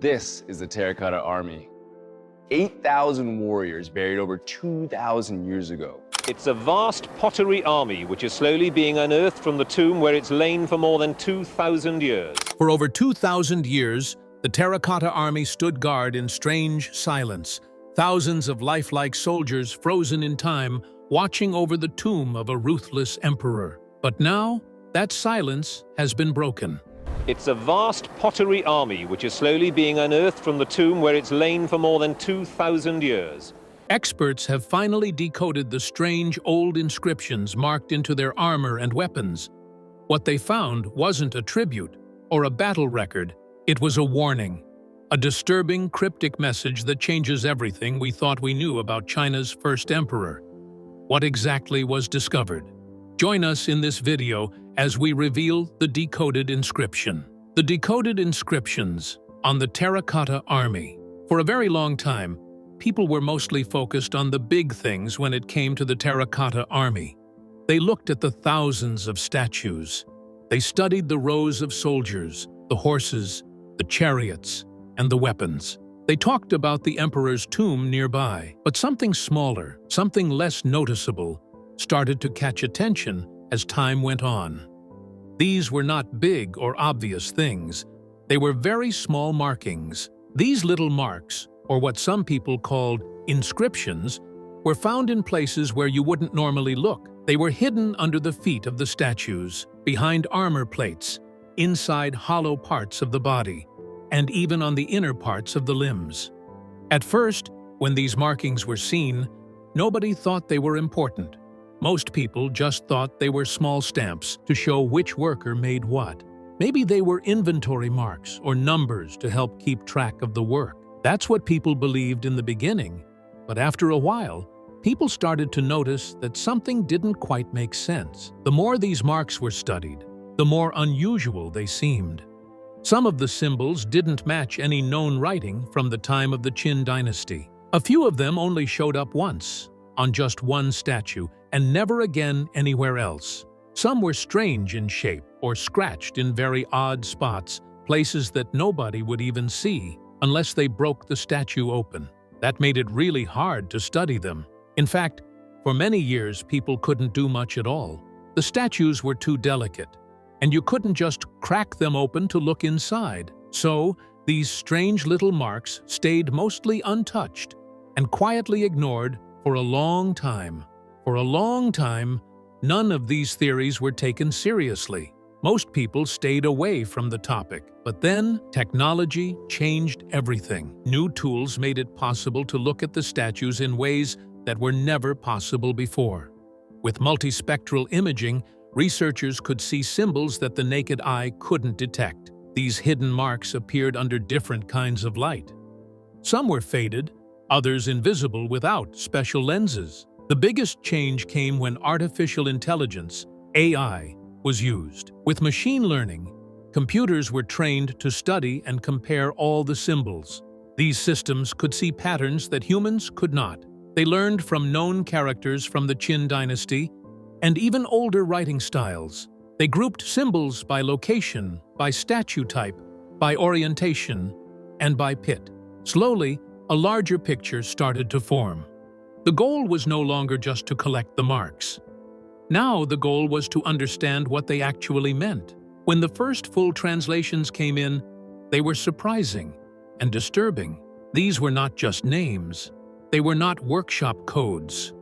This is the Terracotta Army. 8,000 warriors buried over 2,000 years ago. It's a vast pottery army which is slowly being unearthed from the tomb where it's lain for more than 2,000 years. For over 2,000 years, the Terracotta Army stood guard in strange silence, thousands of lifelike soldiers frozen in time, watching over the tomb of a ruthless emperor. But now, that silence has been broken. It's a vast pottery army which is slowly being unearthed from the tomb where it's lain for more than 2,000 years. Experts have finally decoded the strange old inscriptions marked into their armor and weapons. What they found wasn't a tribute or a battle record, it was a warning. A disturbing, cryptic message that changes everything we thought we knew about China's first emperor. What exactly was discovered? Join us in this video as we reveal the Decoded Inscription. The Decoded Inscriptions on the Terracotta Army. For a very long time, people were mostly focused on the big things when it came to the Terracotta Army. They looked at the thousands of statues. They studied the rows of soldiers, the horses, the chariots, and the weapons. They talked about the emperor's tomb nearby, but something smaller, something less noticeable, started to catch attention as time went on. These were not big or obvious things. They were very small markings. These little marks, or what some people called inscriptions, were found in places where you wouldn't normally look. They were hidden under the feet of the statues, behind armor plates, inside hollow parts of the body, and even on the inner parts of the limbs. At first, when these markings were seen, nobody thought they were important. Most people just thought they were small stamps to show which worker made what. Maybe they were inventory marks or numbers to help keep track of the work. That's what people believed in the beginning, but after a while, people started to notice that something didn't quite make sense. The more these marks were studied, the more unusual they seemed. Some of the symbols didn't match any known writing from the time of the Qin dynasty. A few of them only showed up once, on just one statue, and never again anywhere else. Some were strange in shape or scratched in very odd spots, places that nobody would even see unless they broke the statue open. That made it really hard to study them. In fact, for many years people couldn't do much at all. The statues were too delicate, and you couldn't just crack them open to look inside. So, these strange little marks stayed mostly untouched and quietly ignored for a long time. For a long time, none of these theories were taken seriously. Most people stayed away from the topic. But then, technology changed everything. New tools made it possible to look at the statues in ways that were never possible before. With multispectral imaging, researchers could see symbols that the naked eye couldn't detect. These hidden marks appeared under different kinds of light. Some were faded, others invisible without special lenses. The biggest change came when artificial intelligence, AI, was used. With machine learning, computers were trained to study and compare all the symbols. These systems could see patterns that humans could not. They learned from known characters from the Qin dynasty and even older writing styles. They grouped symbols by location, by statue type, by orientation, and by pit. Slowly, a larger picture started to form. The goal was no longer just to collect the marks. Now the goal was to understand what they actually meant. When the first full translations came in, they were surprising and disturbing. These were not just names. They were not workshop codes.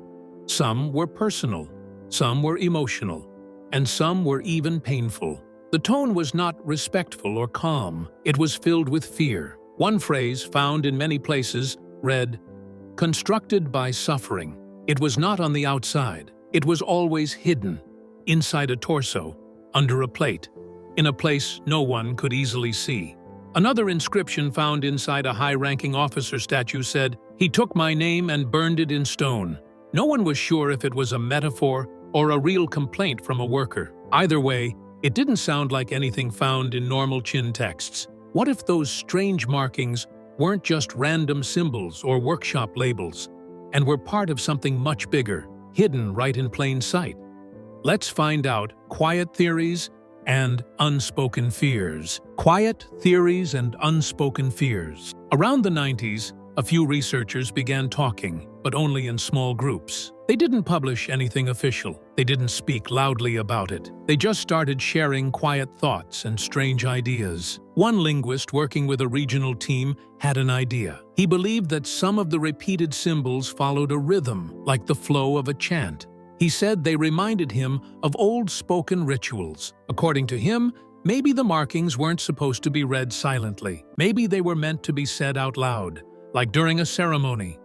Some were personal, some were emotional, and some were even painful. The tone was not respectful or calm. It was filled with fear. One phrase, found in many places, read, "Constructed by suffering." It was not on the outside. It was always hidden, inside a torso, under a plate, in a place no one could easily see. Another inscription found inside a high-ranking officer statue said, "He took my name and burned it in stone." No one was sure if it was a metaphor or a real complaint from a worker. Either way, it didn't sound like anything found in normal Qin texts. What if those strange markings weren't just random symbols or workshop labels, and were part of something much bigger, hidden right in plain sight? Let's find out. Quiet theories, and unspoken fears. Quiet theories and unspoken fears. Around the 90s, a few researchers began talking, but only in small groups. They didn't publish anything official. They didn't speak loudly about it. They just started sharing quiet thoughts and strange ideas. One linguist working with a regional team had an idea. He believed that some of the repeated symbols followed a rhythm, like the flow of a chant. He said they reminded him of old spoken rituals. According to him, maybe the markings weren't supposed to be read silently. Maybe they were meant to be said out loud, like during a ceremony.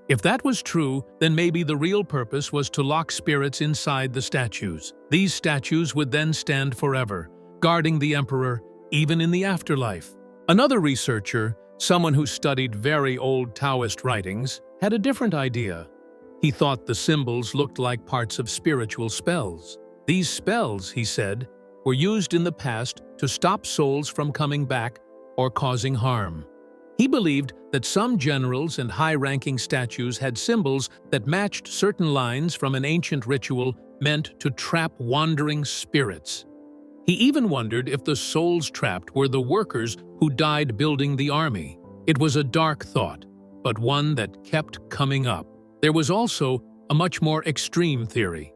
If that was true, then maybe the real purpose was to lock spirits inside the statues. These statues would then stand forever, guarding the emperor, even in the afterlife. Another researcher, someone who studied very old Taoist writings, had a different idea. He thought the symbols looked like parts of spiritual spells. These spells, he said, were used in the past to stop souls from coming back or causing harm. He believed that some generals and high-ranking statues had symbols that matched certain lines from an ancient ritual meant to trap wandering spirits. He even wondered if the souls trapped were the workers who died building the army. It was a dark thought, but one that kept coming up. There was also a much more extreme theory.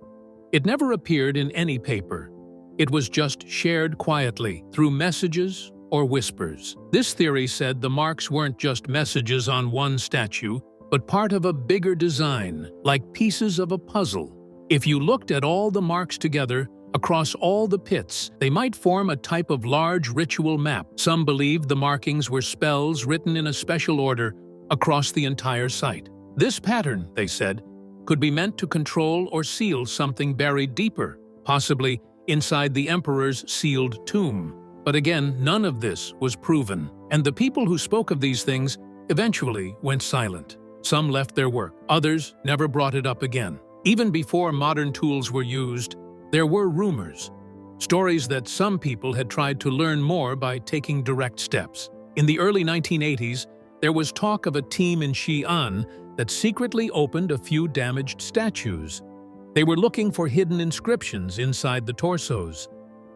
It never appeared in any paper. It was just shared quietly through messages or whispers. This theory said the marks weren't just messages on one statue, but part of a bigger design, like pieces of a puzzle. If you looked at all the marks together, across all the pits, they might form a type of large ritual map. Some believed the markings were spells written in a special order across the entire site. This pattern, they said, could be meant to control or seal something buried deeper, possibly inside the emperor's sealed tomb. But again, none of this was proven, and the people who spoke of these things eventually went silent. Some left their work, others never brought it up again. Even before modern tools were used, there were rumors, stories that some people had tried to learn more by taking direct steps. In the early 1980s, there was talk of a team in Xi'an that secretly opened a few damaged statues. They were looking for hidden inscriptions inside the torsos.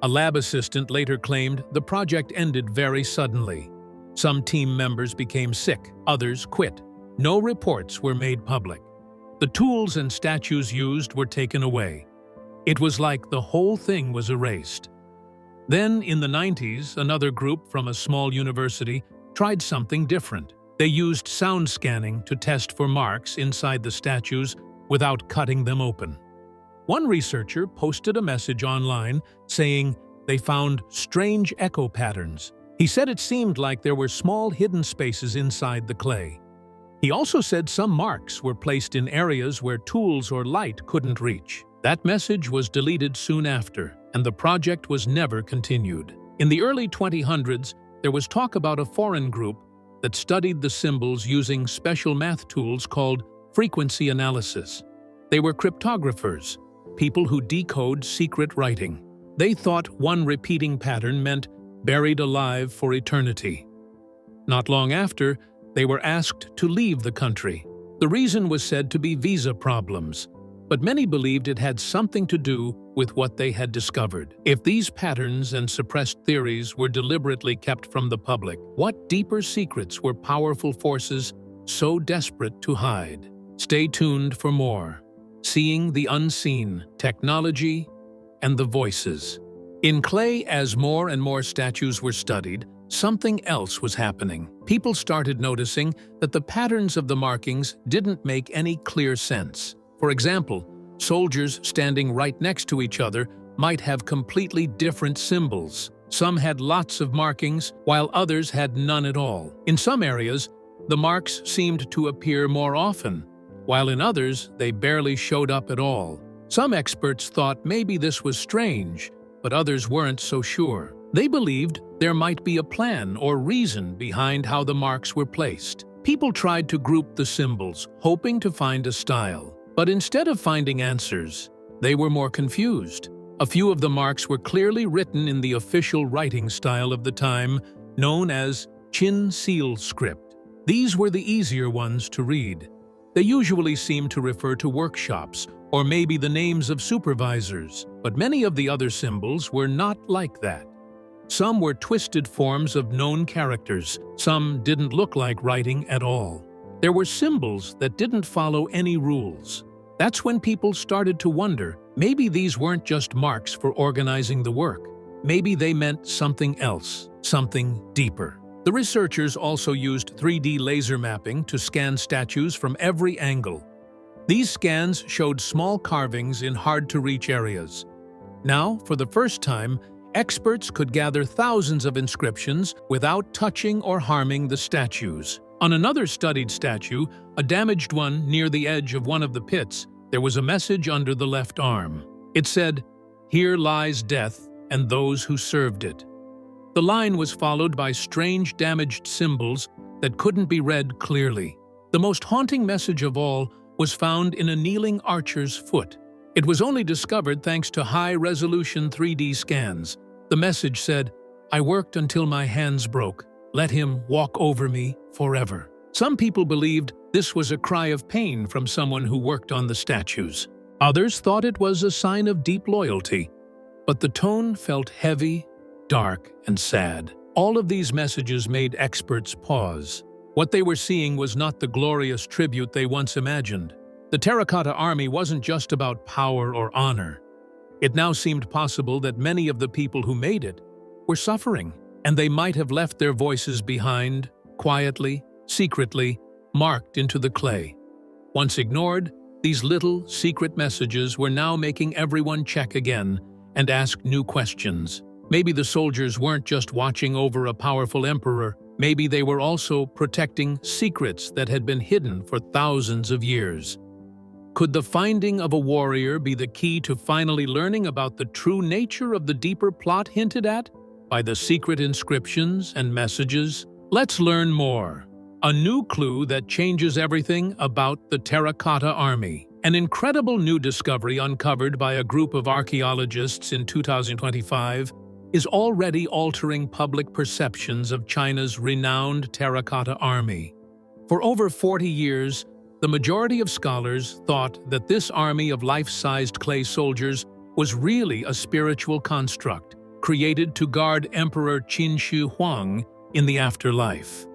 A lab assistant later claimed the project ended very suddenly. Some team members became sick, others quit. No reports were made public. The tools and statues used were taken away. It was like the whole thing was erased. Then, in the 90s, another group from a small university tried something different. They used sound scanning to test for marks inside the statues without cutting them open. One researcher posted a message online saying they found strange echo patterns. He said it seemed like there were small hidden spaces inside the clay. He also said some marks were placed in areas where tools or light couldn't reach. That message was deleted soon after, and the project was never continued. In the early 2000s, there was talk about a foreign group that studied the symbols using special math tools called frequency analysis. They were cryptographers, people who decode secret writing. They thought one repeating pattern meant buried alive for eternity. Not long after, they were asked to leave the country. The reason was said to be visa problems, but many believed it had something to do with what they had discovered. If these patterns and suppressed theories were deliberately kept from the public, what deeper secrets were powerful forces so desperate to hide? Stay tuned for more. Seeing the unseen, technology, and the voices. In clay, as more and more statues were studied, something else was happening. People started noticing that the patterns of the markings didn't make any clear sense. For example, soldiers standing right next to each other might have completely different symbols. Some had lots of markings, while others had none at all. In some areas, the marks seemed to appear more often, while in others, they barely showed up at all. Some experts thought maybe this was strange, but others weren't so sure. They believed there might be a plan or reason behind how the marks were placed. People tried to group the symbols, hoping to find a style. But instead of finding answers, they were more confused. A few of the marks were clearly written in the official writing style of the time, known as Qin seal script. These were the easier ones to read. They usually seemed to refer to workshops, or maybe the names of supervisors. But many of the other symbols were not like that. Some were twisted forms of known characters. Some didn't look like writing at all. There were symbols that didn't follow any rules. That's when people started to wonder, maybe these weren't just marks for organizing the work. Maybe they meant something else, something deeper. The researchers also used 3D laser mapping to scan statues from every angle. These scans showed small carvings in hard-to-reach areas. Now, for the first time, experts could gather thousands of inscriptions without touching or harming the statues. On another studied statue, a damaged one near the edge of one of the pits, there was a message under the left arm. It said, "Here lies death and those who served it." The line was followed by strange damaged symbols that couldn't be read clearly. The most haunting message of all was found in a kneeling archer's foot. It was only discovered thanks to high-resolution 3D scans. The message said, "I worked until my hands broke. Let him walk over me forever." Some people believed this was a cry of pain from someone who worked on the statues. Others thought it was a sign of deep loyalty. But the tone felt heavy, dark, and sad. All of these messages made experts pause. What they were seeing was not the glorious tribute they once imagined. The Terracotta Army wasn't just about power or honor. It now seemed possible that many of the people who made it were suffering, and they might have left their voices behind, quietly, secretly, marked into the clay. Once ignored, these little, secret messages were now making everyone check again and ask new questions. Maybe the soldiers weren't just watching over a powerful emperor. Maybe they were also protecting secrets that had been hidden for thousands of years. Could the finding of a warrior be the key to finally learning about the true nature of the deeper plot hinted at by the secret inscriptions and messages? Let's learn more. A new clue that changes everything about the Terracotta Army. An incredible new discovery uncovered by a group of archaeologists in 2025 is already altering public perceptions of China's renowned Terracotta Army. For over 40 years, the majority of scholars thought that this army of life-sized clay soldiers was really a spiritual construct created to guard Emperor Qin Shi Huang in the afterlife.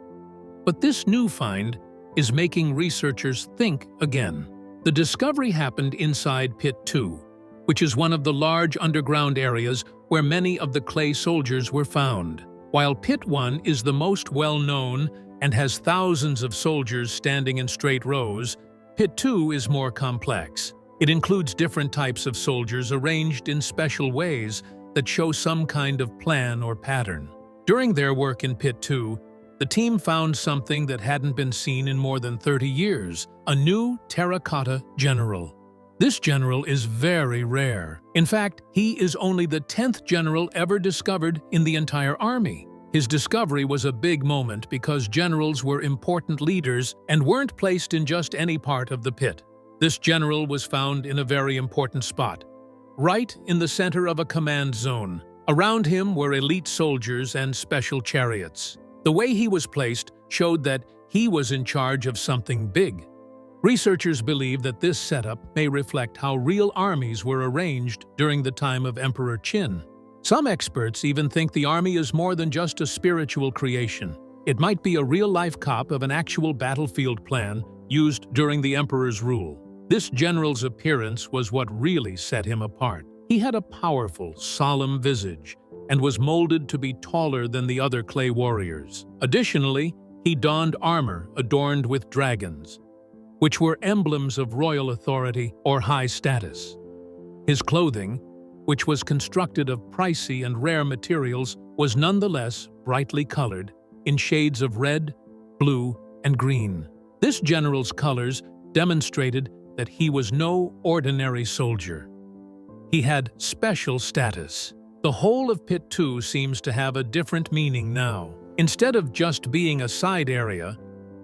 But this new find is making researchers think again. The discovery happened inside Pit 2, which is one of the large underground areas where many of the clay soldiers were found. While Pit 1 is the most well-known and has thousands of soldiers standing in straight rows, Pit 2 is more complex. It includes different types of soldiers arranged in special ways that show some kind of plan or pattern. During their work in Pit 2, the team found something that hadn't been seen in more than 30 years, a new terracotta general. This general is very rare. In fact, he is only the 10th general ever discovered in the entire army. His discovery was a big moment because generals were important leaders and weren't placed in just any part of the pit. This general was found in a very important spot, right in the center of a command zone. Around him were elite soldiers and special chariots. The way he was placed showed that he was in charge of something big. Researchers believe that this setup may reflect how real armies were arranged during the time of Emperor Qin. Some experts even think the army is more than just a spiritual creation. It might be a real-life copy of an actual battlefield plan used during the emperor's rule. This general's appearance was what really set him apart. He had a powerful, solemn visage and was molded to be taller than the other clay warriors. Additionally, he donned armor adorned with dragons, which were emblems of royal authority or high status. His clothing, which was constructed of pricey and rare materials, was nonetheless brightly colored in shades of red, blue, and green. This general's colors demonstrated that he was no ordinary soldier. He had special status. The whole of Pit 2 seems to have a different meaning now. Instead of just being a side area,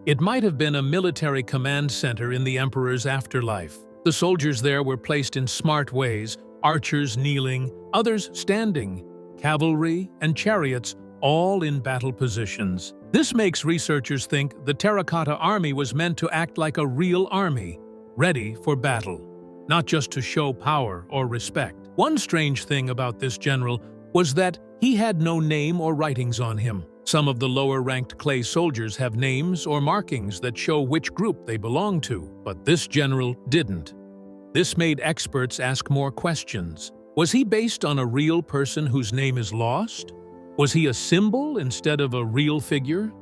it might have been a military command center in the emperor's afterlife. The soldiers there were placed in smart ways, archers kneeling, others standing, cavalry and chariots all in battle positions. This makes researchers think the Terracotta Army was meant to act like a real army, ready for battle, not just to show power or respect. One strange thing about this general was that he had no name or writings on him. Some of the lower-ranked clay soldiers have names or markings that show which group they belong to, but this general didn't. This made experts ask more questions. Was he based on a real person whose name is lost? Was he a symbol instead of a real figure?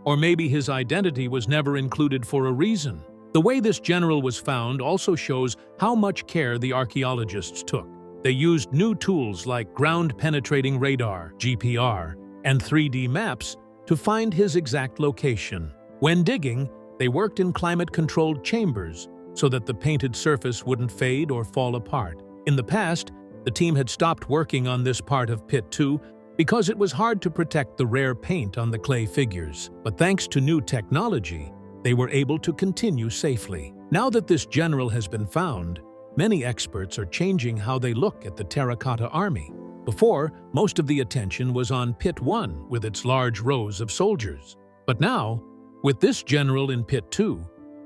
Or maybe his identity was never included for a reason? The way this general was found also shows how much care the archaeologists took. They used new tools like ground-penetrating radar, GPR, and 3D maps to find his exact location. When digging, they worked in climate-controlled chambers so that the painted surface wouldn't fade or fall apart. In the past, the team had stopped working on this part of Pit 2 because it was hard to protect the rare paint on the clay figures. But thanks to new technology, they were able to continue safely. Now that this general has been found, many experts are changing how they look at the Terracotta Army. Before, most of the attention was on Pit 1 with its large rows of soldiers. But now, with this general in Pit 2,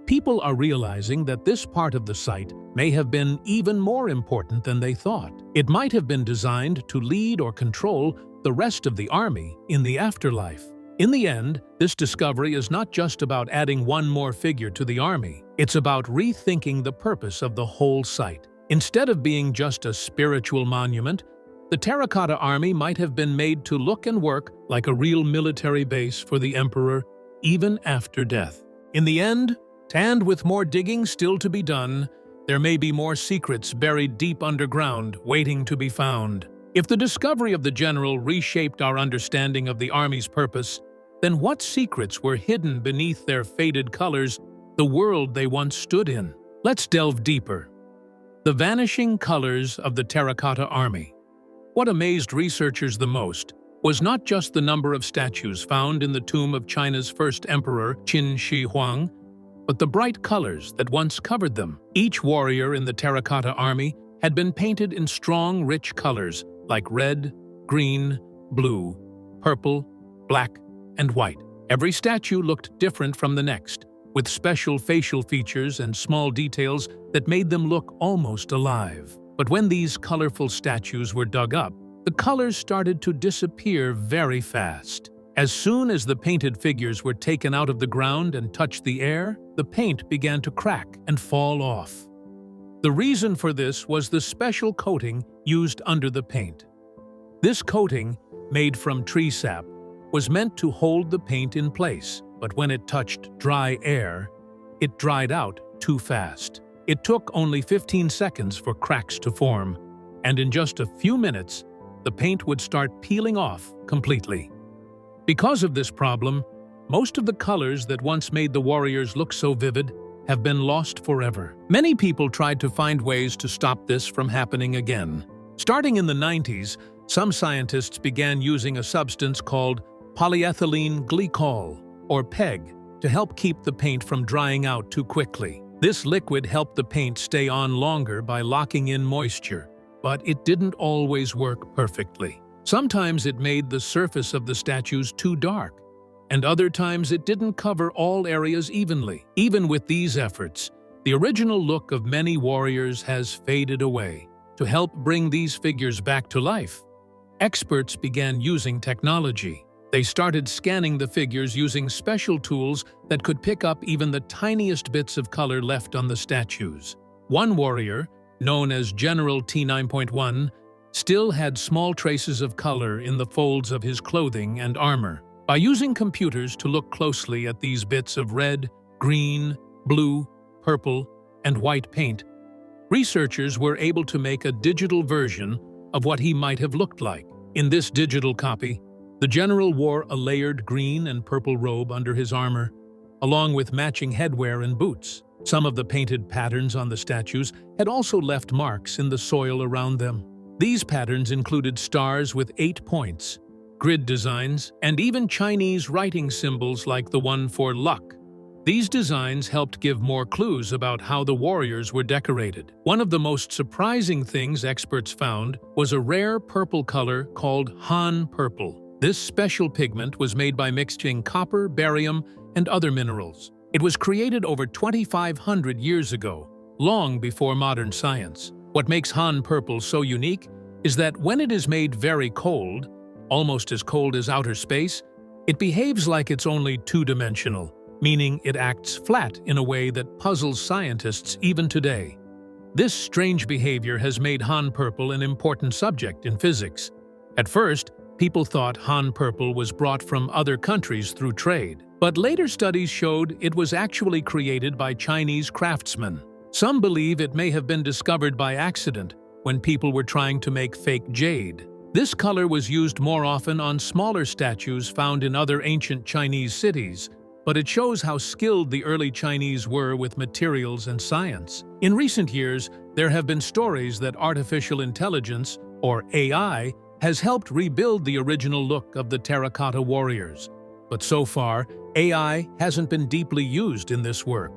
people are realizing that this part of the site may have been even more important than they thought. It might have been designed to lead or control the rest of the army in the afterlife. In the end, this discovery is not just about adding one more figure to the army. It's about rethinking the purpose of the whole site. Instead of being just a spiritual monument, the Terracotta Army might have been made to look and work like a real military base for the emperor, even after death. In the end, and with more digging still to be done, there may be more secrets buried deep underground waiting to be found. If the discovery of the general reshaped our understanding of the army's purpose, then what secrets were hidden beneath their faded colors, the world they once stood in? Let's delve deeper. The vanishing colors of the Terracotta Army. What amazed researchers the most was not just the number of statues found in the tomb of China's first emperor, Qin Shi Huang, but the bright colors that once covered them. Each warrior in the Terracotta Army had been painted in strong, rich colors like red, green, blue, purple, black, and white. Every statue looked different from the next, with special facial features and small details that made them look almost alive. But when these colorful statues were dug up, the colors started to disappear very fast. As soon as the painted figures were taken out of the ground and touched the air, the paint began to crack and fall off. The reason for this was the special coating used under the paint. This coating, made from tree sap, was meant to hold the paint in place, but when it touched dry air, it dried out too fast. It took only 15 seconds for cracks to form, and in just a few minutes, the paint would start peeling off completely. Because of this problem, most of the colors that once made the warriors look so vivid have been lost forever. Many people tried to find ways to stop this from happening again. Starting in the 90s, some scientists began using a substance called polyethylene glycol, or PEG, to help keep the paint from drying out too quickly. This liquid helped the paint stay on longer by locking in moisture, but it didn't always work perfectly. Sometimes it made the surface of the statues too dark, and other times it didn't cover all areas evenly. Even with these efforts, the original look of many warriors has faded away. To help bring these figures back to life, experts began using technology. They started scanning the figures using special tools that could pick up even the tiniest bits of color left on the statues. One warrior, known as General T9.1, still had small traces of color in the folds of his clothing and armor. By using computers to look closely at these bits of red, green, blue, purple, and white paint, researchers were able to make a digital version of what he might have looked like. In this digital copy, the general wore a layered green and purple robe under his armor, along with matching headwear and boots. Some of the painted patterns on the statues had also left marks in the soil around them. These patterns included stars with 8 points, grid designs, and even Chinese writing symbols like the one for luck. These designs helped give more clues about how the warriors were decorated. One of the most surprising things experts found was a rare purple color called Han purple. This special pigment was made by mixing copper, barium, and other minerals. It was created over 2,500 years ago, long before modern science. What makes Han purple so unique is that when it is made very cold, almost as cold as outer space, it behaves like it's only two-dimensional, meaning it acts flat in a way that puzzles scientists even today. This strange behavior has made Han purple an important subject in physics. At first, people thought Han purple was brought from other countries through trade, but later studies showed it was actually created by Chinese craftsmen. Some believe it may have been discovered by accident when people were trying to make fake jade. This color was used more often on smaller statues found in other ancient Chinese cities, but it shows how skilled the early Chinese were with materials and science. In recent years, there have been stories that artificial intelligence, or AI, has helped rebuild the original look of the terracotta warriors. But so far, AI hasn't been deeply used in this work.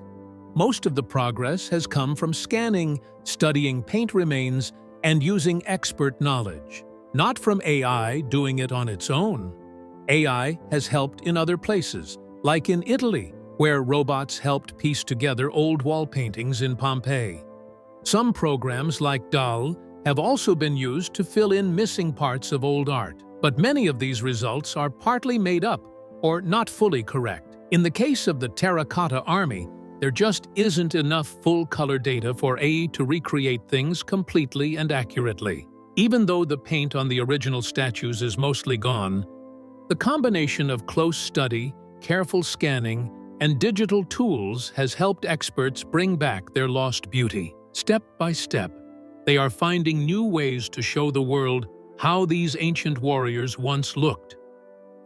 Most of the progress has come from scanning, studying paint remains, and using expert knowledge. Not from AI doing it on its own. AI has helped in other places, like in Italy, where robots helped piece together old wall paintings in Pompeii. Some programs like DAL have also been used to fill in missing parts of old art, but many of these results are partly made up or not fully correct. In the case of the Terracotta Army, there just isn't enough full-color data for AI to recreate things completely and accurately. Even though the paint on the original statues is mostly gone, the combination of close study, careful scanning, and digital tools has helped experts bring back their lost beauty. Step by step, they are finding new ways to show the world how these ancient warriors once looked,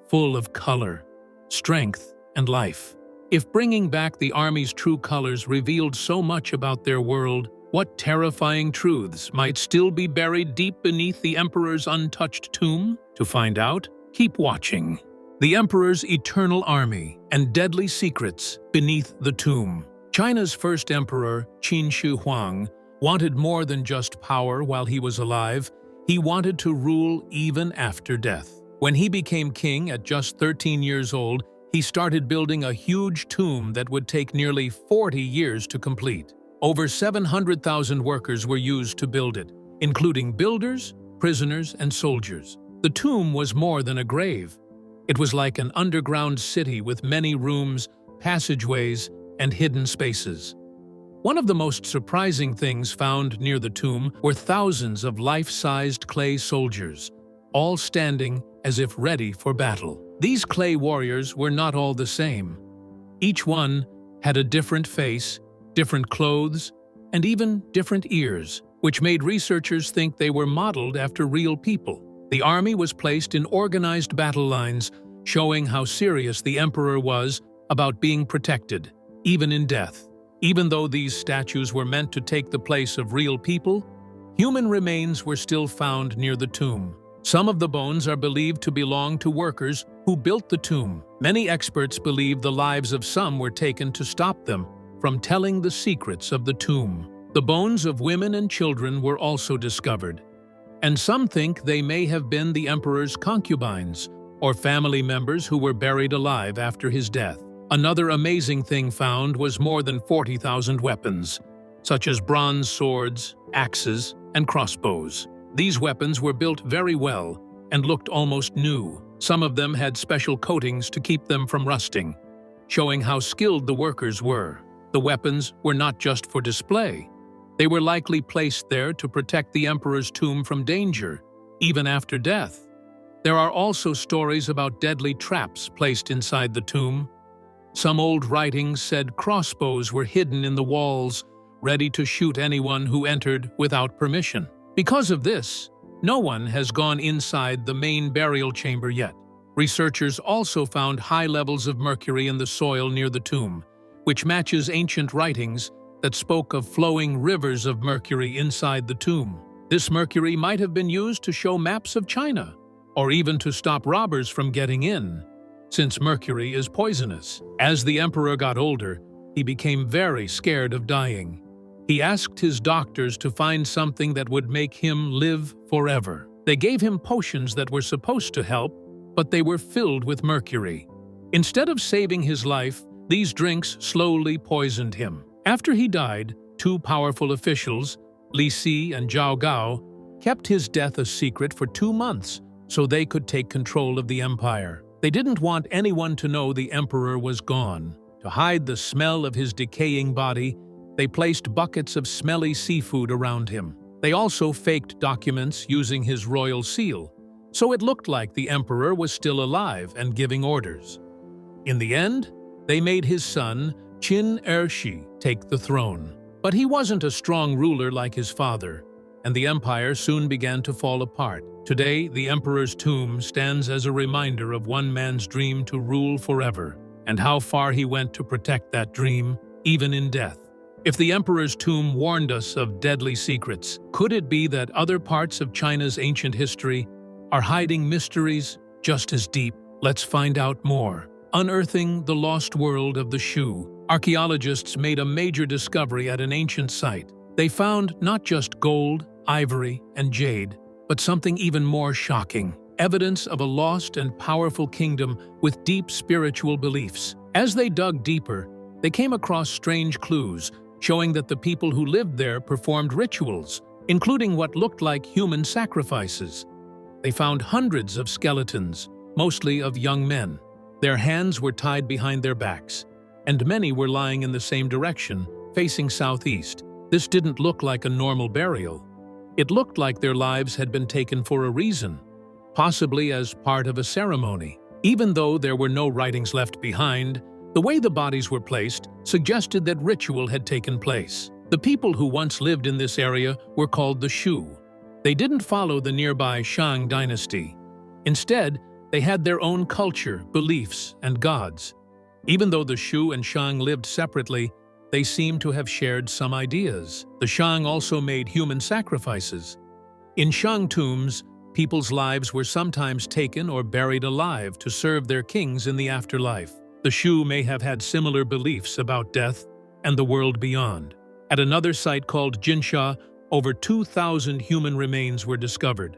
full of color, strength, and life. If bringing back the army's true colors revealed so much about their world, what terrifying truths might still be buried deep beneath the Emperor's untouched tomb? To find out, keep watching. The Emperor's Eternal Army and Deadly Secrets Beneath the Tomb. China's first emperor, Qin Shi Huang, wanted more than just power while he was alive. He wanted to rule even after death. When he became king at just 13 years old, he started building a huge tomb that would take nearly 40 years to complete. Over 700,000 workers were used to build it, including builders, prisoners, and soldiers. The tomb was more than a grave. It was like an underground city with many rooms, passageways, and hidden spaces. One of the most surprising things found near the tomb were thousands of life-sized clay soldiers, all standing as if ready for battle. These clay warriors were not all the same. Each one had a different face, different clothes, and even different ears, which made researchers think they were modeled after real people. The army was placed in organized battle lines, showing how serious the emperor was about being protected, even in death. Even though these statues were meant to take the place of real people, human remains were still found near the tomb. Some of the bones are believed to belong to workers who built the tomb. Many experts believe the lives of some were taken to stop them from telling the secrets of the tomb. The bones of women and children were also discovered, and some think they may have been the emperor's concubines or family members who were buried alive after his death. Another amazing thing found was more than 40,000 weapons, such as bronze swords, axes, and crossbows. These weapons were built very well and looked almost new. Some of them had special coatings to keep them from rusting, showing how skilled the workers were. The weapons were not just for display. They were likely placed there to protect the emperor's tomb from danger, even after death. There are also stories about deadly traps placed inside the tomb. Some old writings said crossbows were hidden in the walls, ready to shoot anyone who entered without permission. Because of this, no one has gone inside the main burial chamber yet. Researchers also found high levels of mercury in the soil near the tomb, which matches ancient writings that spoke of flowing rivers of mercury inside the tomb. This mercury might have been used to show maps of China, or even to stop robbers from getting in, since mercury is poisonous. As the emperor got older, he became very scared of dying. He asked his doctors to find something that would make him live forever. They gave him potions that were supposed to help, but they were filled with mercury. Instead of saving his life, these drinks slowly poisoned him. After he died, two powerful officials, Li Si and Zhao Gao kept his death a secret for 2 months so they could take control of the empire. They didn't want anyone to know the emperor was gone. To hide the smell of his decaying body, they placed buckets of smelly seafood around him. They also faked documents using his royal seal, so it looked like the emperor was still alive and giving orders. In the end, they made his son, Qin Ershi, take the throne. But he wasn't a strong ruler like his father, and the empire soon began to fall apart. Today, the emperor's tomb stands as a reminder of one man's dream to rule forever, and how far he went to protect that dream, even in death. If the emperor's tomb warned us of deadly secrets, could it be that other parts of China's ancient history are hiding mysteries just as deep? Let's find out more. Unearthing the lost world of the Shu. Archaeologists made a major discovery at an ancient site. They found not just gold, ivory, and jade, but something even more shocking: evidence of a lost and powerful kingdom with deep spiritual beliefs. As they dug deeper, they came across strange clues showing that the people who lived there performed rituals, including what looked like human sacrifices. They found hundreds of skeletons, mostly of young men. Their hands were tied behind their backs, and many were lying in the same direction, facing southeast. This didn't look like a normal burial. It looked like their lives had been taken for a reason, possibly as part of a ceremony. Even though there were no writings left behind, the way the bodies were placed suggested that ritual had taken place. The people who once lived in this area were called the Shu. They didn't follow the nearby Shang dynasty. Instead, they had their own culture, beliefs, and gods. Even though the Shu and Shang lived separately, they seem to have shared some ideas. The Shang also made human sacrifices. In Shang tombs, people's lives were sometimes taken or buried alive to serve their kings in the afterlife. The Shu may have had similar beliefs about death and the world beyond. At another site called Jinsha, over 2,000 human remains were discovered.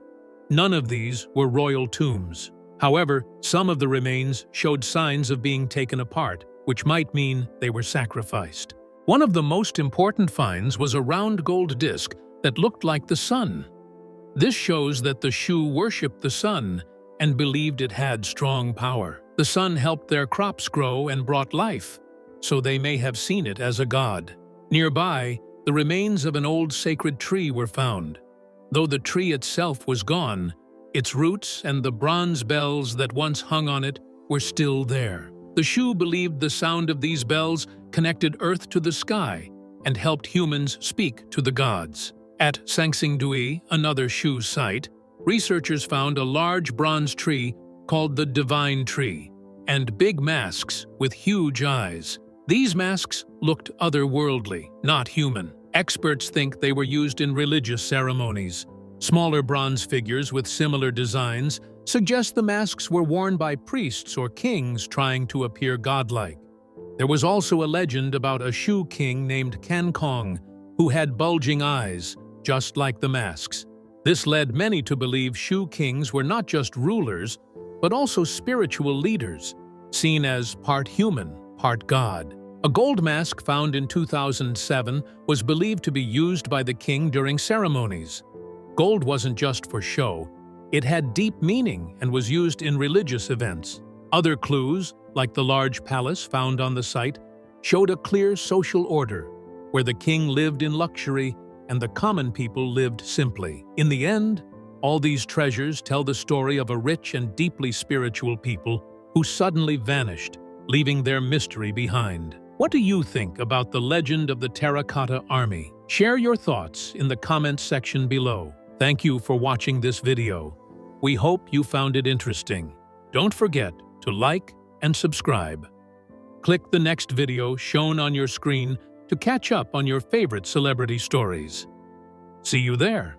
None of these were royal tombs. However, some of the remains showed signs of being taken apart, which might mean they were sacrificed. One of the most important finds was a round gold disc that looked like the sun. This shows that the Shu worshipped the sun and believed it had strong power. The sun helped their crops grow and brought life, so they may have seen it as a god. Nearby, the remains of an old sacred tree were found. Though the tree itself was gone, its roots and the bronze bells that once hung on it were still there. The Shu believed the sound of these bells connected earth to the sky and helped humans speak to the gods. At Sangxingdui, another Shu site, researchers found a large bronze tree called the Divine Tree, and big masks with huge eyes. These masks looked otherworldly, not human. Experts think they were used in religious ceremonies. Smaller bronze figures with similar designs suggest the masks were worn by priests or kings trying to appear godlike. There was also a legend about a Shu king named Kan Kong who had bulging eyes, just like the masks. This led many to believe Shu kings were not just rulers, but also spiritual leaders, seen as part human, part god. A gold mask found in 2007 was believed to be used by the king during ceremonies. Gold wasn't just for show. It had deep meaning and was used in religious events. Other clues, like the large palace found on the site, showed a clear social order, where the king lived in luxury and the common people lived simply. In the end, all these treasures tell the story of a rich and deeply spiritual people who suddenly vanished, leaving their mystery behind. What do you think about the legend of the Terracotta Army? Share your thoughts in the comments section below. Thank you for watching this video. We hope you found it interesting. Don't forget to like and subscribe. Click the next video shown on your screen to catch up on your favorite celebrity stories. See you there.